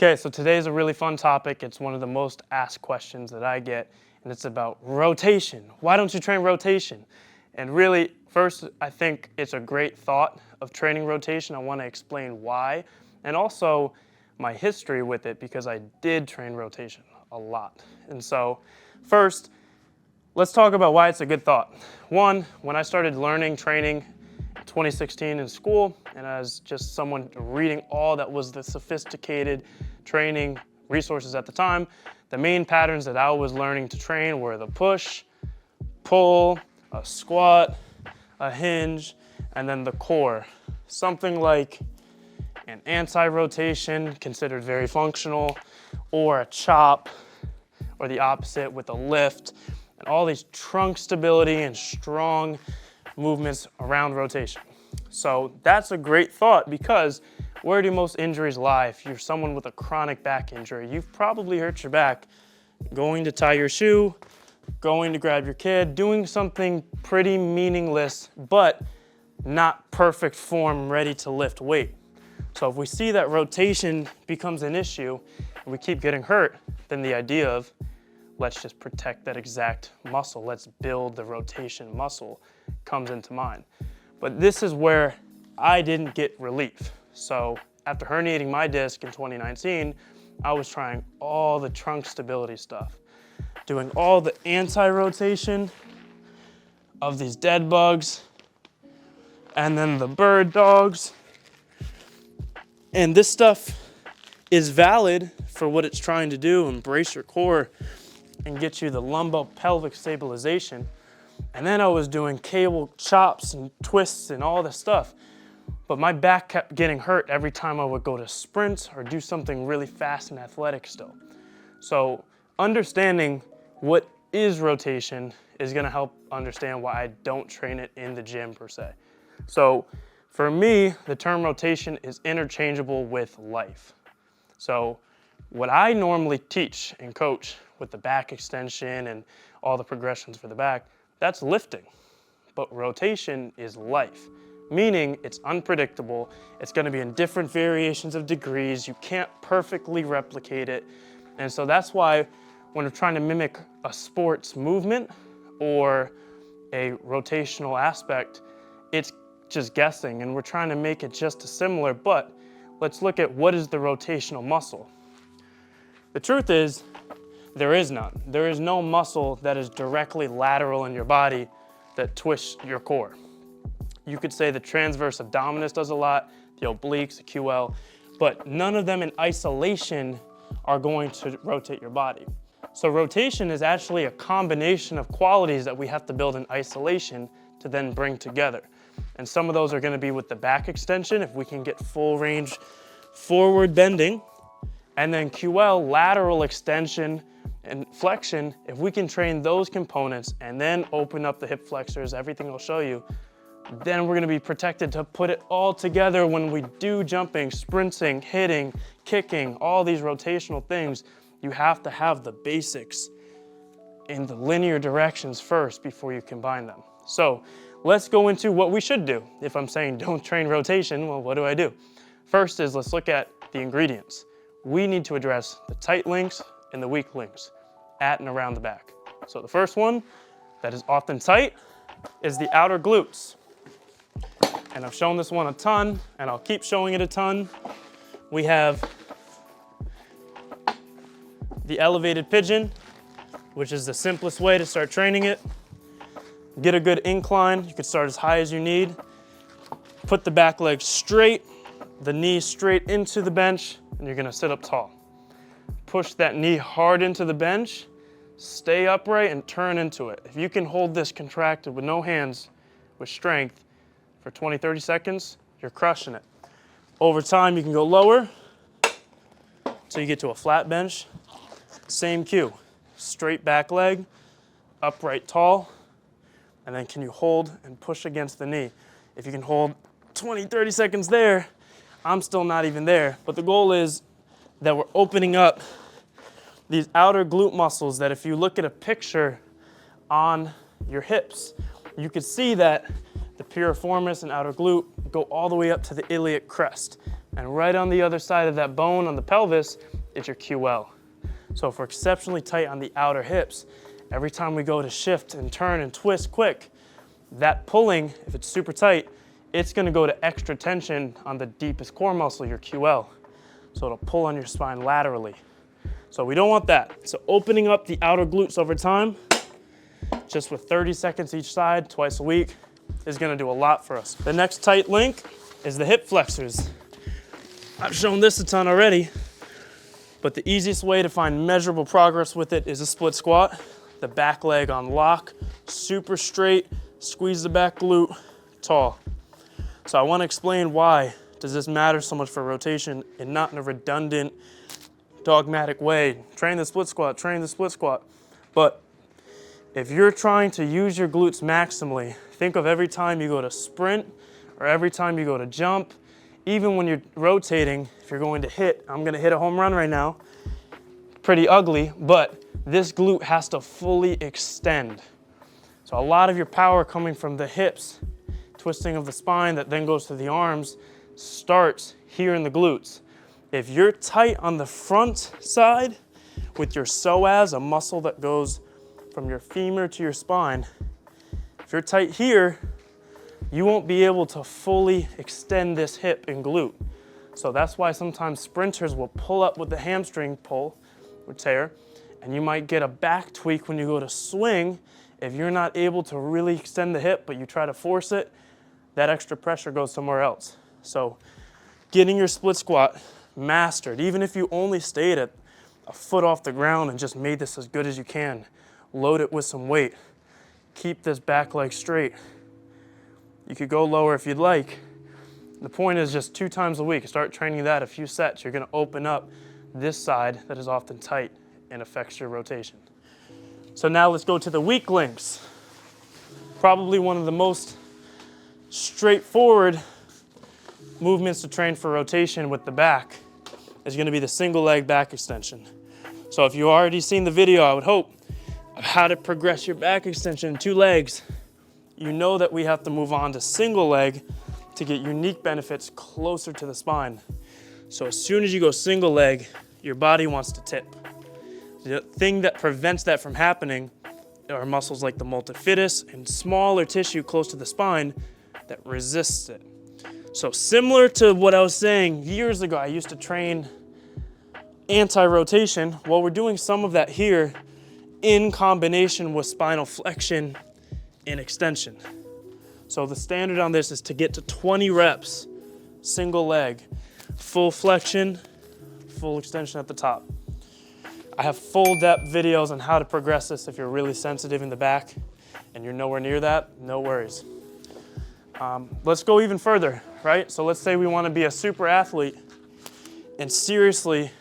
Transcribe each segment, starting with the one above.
Okay, so today's a really fun topic. It's one of the most asked questions that I get, and it's about rotation. Why don't you train rotation? And really, first, I think it's a great thought of training rotation. I want to explain why, and also my history with it, because I did train rotation a lot. And so, first, let's talk about why it's a good thought. One, when I started learning training 2016 in school, and as just someone reading all that was the sophisticated training resources at the time, the main patterns that I was learning to train were the push, pull, a squat, a hinge, and then the core. Something like an anti-rotation, considered very functional, or a chop, or the opposite with a lift, and all these trunk stability and strong movements around rotation. So that's a great thought, because where do most injuries lie? If you're someone with a chronic back injury, you've probably hurt your back going to tie your shoe, going to grab your kid, doing something pretty meaningless, but not perfect form, ready to lift weight. So if we see that rotation becomes an issue and we keep getting hurt, then the idea of let's just protect that exact muscle, let's build the rotation muscle comes into mind. But this is where I didn't get relief. So after herniating my disc in 2019, I was trying all the trunk stability stuff, doing all the anti-rotation of these dead bugs, and then the bird dogs. And this stuff is valid for what it's trying to do, embrace your core and get you the lumbo-pelvic stabilization. And then I was doing cable chops and twists and all this stuff. But my back kept getting hurt every time I would go to sprint or do something really fast and athletic still. So understanding what is rotation is gonna help understand why I don't train it in the gym per se. So for me, the term rotation is interchangeable with life. So what I normally teach and coach with the back extension and all the progressions for the back, that's lifting. But rotation is life, meaning it's unpredictable. It's going to be in different variations of degrees. You can't perfectly replicate it. And so that's why when we're trying to mimic a sports movement or a rotational aspect, it's just guessing, and we're trying to make it just as similar, but let's look at what is the rotational muscle. The truth is, there is none. There is no muscle that is directly lateral in your body that twists your core. You could say the transverse abdominis does a lot, the obliques, the QL, but none of them in isolation are going to rotate your body. So rotation is actually a combination of qualities that we have to build in isolation to then bring together. And some of those are going to be with the back extension, if we can get full range forward bending, and then QL, lateral extension and flexion. If we can train those components and then open up the hip flexors, everything I'll show you, then we're going to be protected to put it all together when we do jumping, sprinting, hitting, kicking, all these rotational things. You have to have the basics in the linear directions first before you combine them. So let's go into what we should do. If I'm saying don't train rotation, well, what do I do? First is let's look at the ingredients. We need to address the tight links and the weak links at and around the back. So the first one that is often tight is the outer glutes. And I've shown this one a ton, and I'll keep showing it a ton. We have the elevated pigeon, which is the simplest way to start training it. Get a good incline. You can start as high as you need. Put the back leg straight, the knee straight into the bench, and you're gonna sit up tall. Push that knee hard into the bench, stay upright and turn into it. If you can hold this contracted with no hands, with strength, for 20, 30 seconds, you're crushing it. Over time, you can go lower until you get to a flat bench. Same cue, straight back leg, upright tall, and then can you hold and push against the knee? If you can hold 20, 30 seconds there, I'm still not even there, but the goal is that we're opening up these outer glute muscles that if you look at a picture on your hips, you could see that the piriformis and outer glute go all the way up to the iliac crest. And right on the other side of that bone on the pelvis is your QL. So if we're exceptionally tight on the outer hips, every time we go to shift and turn and twist quick, that pulling, if it's super tight, it's gonna go to extra tension on the deepest core muscle, your QL. So it'll pull on your spine laterally. So we don't want that. So opening up the outer glutes over time, just with 30 seconds each side, twice a week, is gonna do a lot for us. The next tight link is the hip flexors. I've shown this a ton already, but the easiest way to find measurable progress with it is a split squat. The back leg on lock, super straight, squeeze the back glute, tall. So I wanna explain why does this matter so much for rotation and not in a redundant, dogmatic way. Train the split squat, train the split squat. But if you're trying to use your glutes maximally, think of every time you go to sprint or every time you go to jump, even when you're rotating, if you're going to hit, I'm gonna hit a home run right now, pretty ugly, but this glute has to fully extend. So a lot of your power coming from the hips, twisting of the spine that then goes to the arms, starts here in the glutes. If you're tight on the front side with your psoas, a muscle that goes from your femur to your spine, if you're tight here, you won't be able to fully extend this hip and glute. So that's why sometimes sprinters will pull up with the hamstring pull or tear, and you might get a back tweak when you go to swing. If you're not able to really extend the hip, but you try to force it, that extra pressure goes somewhere else. So getting your split squat mastered, even if you only stayed at a foot off the ground and just made this as good as you can, load it with some weight, keep this back leg straight. You could go lower if you'd like. The point is just 2 times a week. Start training that a few sets. You're gonna open up this side that is often tight and affects your rotation. So now let's go to the weak links. Probably one of the most straightforward movements to train for rotation with the back is gonna be the single leg back extension. So if you've already seen the video, I would hope, of how to progress your back extension in 2 legs, you know that we have to move on to single leg to get unique benefits closer to the spine. So as soon as you go single leg, your body wants to tip. The thing that prevents that from happening are muscles like the multifidus and smaller tissue close to the spine that resists it. So similar to what I was saying years ago, I used to train anti-rotation. Well, we're doing some of that here in combination with spinal flexion and extension. So the standard on this is to get to 20 reps, single leg, full flexion, full extension at the top. I have full depth videos on how to progress this if you're really sensitive in the back and you're nowhere near that, no worries. Let's go even further, right? So let's say we want to be a super athlete and seriously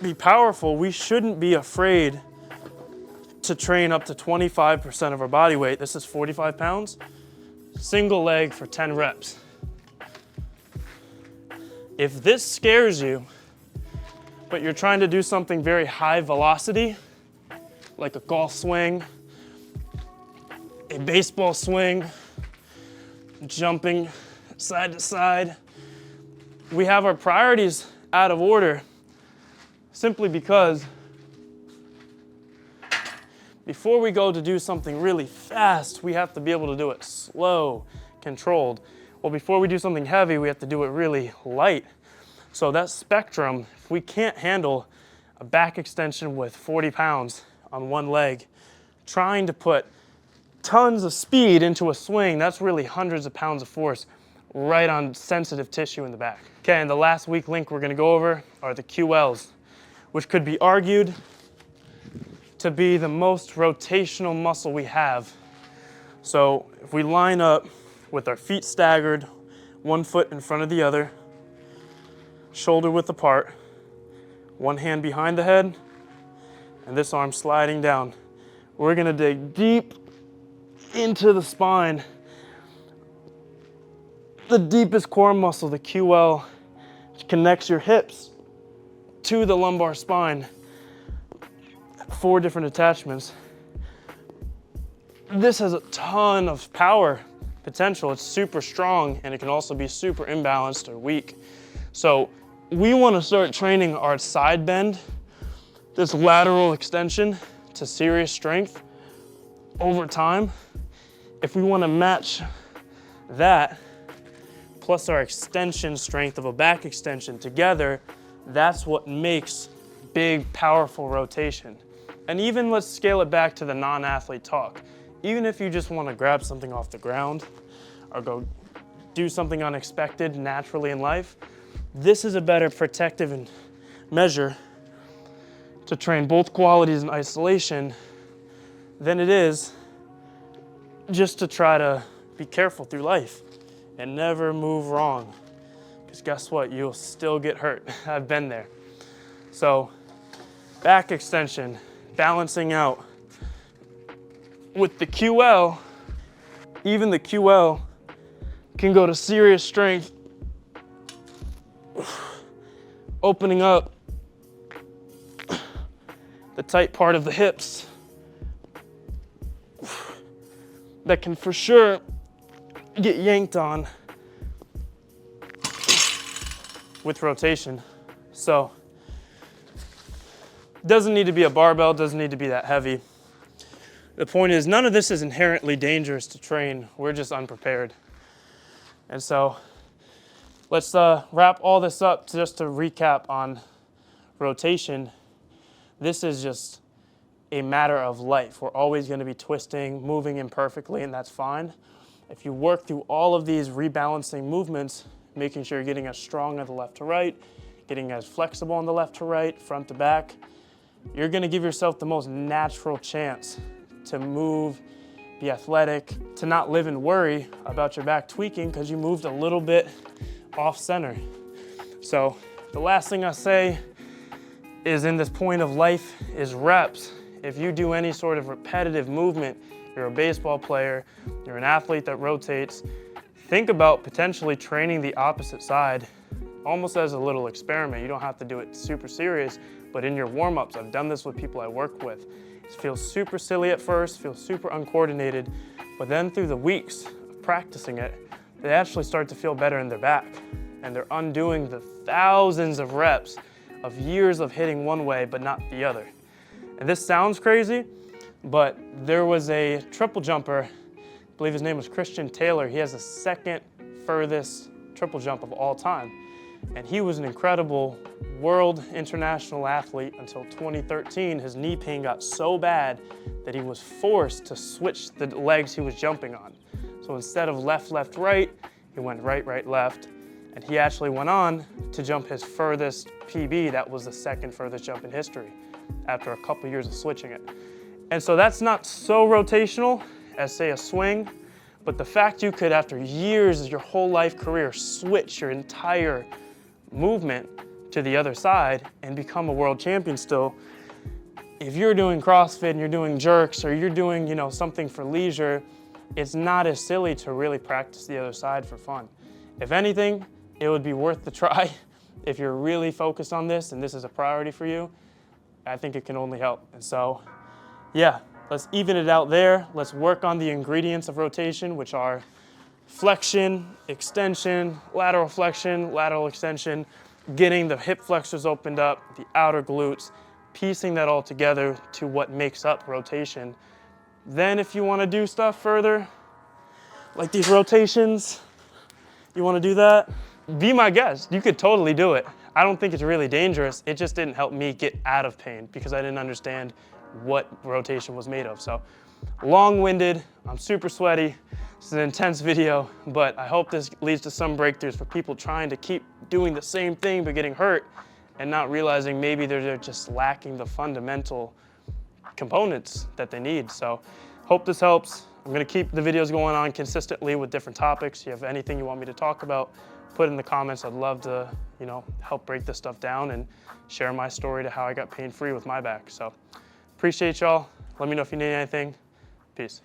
be powerful. We shouldn't be afraid to train up to 25% of our body weight. This is 45 pounds, single leg for 10 reps. If this scares you, but you're trying to do something very high velocity, like a golf swing, a baseball swing, jumping side to side, we have our priorities out of order simply because before we go to do something really fast, we have to be able to do it slow, controlled. Well, before we do something heavy, we have to do it really light. So that spectrum, if we can't handle a back extension with 40 pounds on one leg, trying to put tons of speed into a swing, that's really hundreds of pounds of force right on sensitive tissue in the back. Okay, and the last weak link we're gonna go over are the QLs, which could be argued to be the most rotational muscle we have. So if we line up with our feet staggered, 1 foot in front of the other, shoulder width apart, one hand behind the head, and this arm sliding down. We're gonna dig deep into the spine. The deepest core muscle, the QL, which connects your hips to the lumbar spine. 4 different attachments. This has a ton of power potential. It's super strong, and it can also be super imbalanced or weak. So we want to start training our side bend, this lateral extension, to serious strength over time. If we want to match that plus our extension strength of a back extension together, that's what makes big, powerful rotation. And even let's scale it back to the non-athlete talk. Even if you just want to grab something off the ground or go do something unexpected naturally in life, this is a better protective measure to train both qualities in isolation than it is just to try to be careful through life and never move wrong. Because guess what? You'll still get hurt. I've been there. So back extension, balancing out. With the QL, even the QL can go to serious strength, opening up the tight part of the hips. That can for sure get yanked on with rotation. So doesn't need to be a barbell, doesn't need to be that heavy. The point is, none of this is inherently dangerous to train. We're just unprepared. And so let's wrap all this up just to recap on rotation. This is just a matter of life. We're always going to be twisting, moving imperfectly, and that's fine. If you work through all of these rebalancing movements, making sure you're getting as strong on the left to right, getting as flexible on the left to right, front to back, you're going to give yourself the most natural chance to move, be athletic, to not live and worry about your back tweaking because you moved a little bit off center. So the last thing I say is, in this point of life, is reps. If you do any sort of repetitive movement, you're a baseball player, you're an athlete that rotates, think about potentially training the opposite side almost as a little experiment. You don't have to do it super serious, but in your warm-ups, I've done this with people I work with. It feels super silly at first, feels super uncoordinated, but then through the weeks of practicing it, they actually start to feel better in their back, and they're undoing the thousands of reps of years of hitting one way but not the other. And this sounds crazy, but there was a triple jumper, I believe his name was Christian Taylor. He has the second furthest triple jump of all time. And he was an incredible world international athlete until 2013. His knee pain got so bad that he was forced to switch the legs he was jumping on. So instead of left, left, right, he went right, right, left. And he actually went on to jump his furthest PB. That was the second furthest jump in history after a couple years of switching it. And so that's not so rotational as, say, a swing, but the fact you could, after years of your whole life career, switch your entire movement to the other side and become a world champion still. If you're doing CrossFit and you're doing jerks or you're doing, something for leisure, it's not as silly to really practice the other side for fun. If anything, it would be worth the try. If you're really focused on this and this is a priority for you, I think it can only help. And so, yeah, let's even it out there. Let's work on the ingredients of rotation, which are flexion, extension, lateral extension, getting the hip flexors opened up, the outer glutes, piecing that all together to what makes up rotation. Then if you want to do stuff further, like these rotations, you want to do that, be my guest. You could totally do it. I don't think it's really dangerous. It just didn't help me get out of pain because I didn't understand what rotation was made of. So long-winded, I'm super sweaty. This is an intense video, but I hope this leads to some breakthroughs for people trying to keep doing the same thing but getting hurt and not realizing maybe they're just lacking the fundamental components that they need. So hope this helps. I'm gonna keep the videos going on consistently with different topics. If you have anything you want me to talk about, put in the comments. I'd love to, help break this stuff down and share my story to how I got pain-free with my back. So appreciate y'all. Let me know if you need anything. Peace.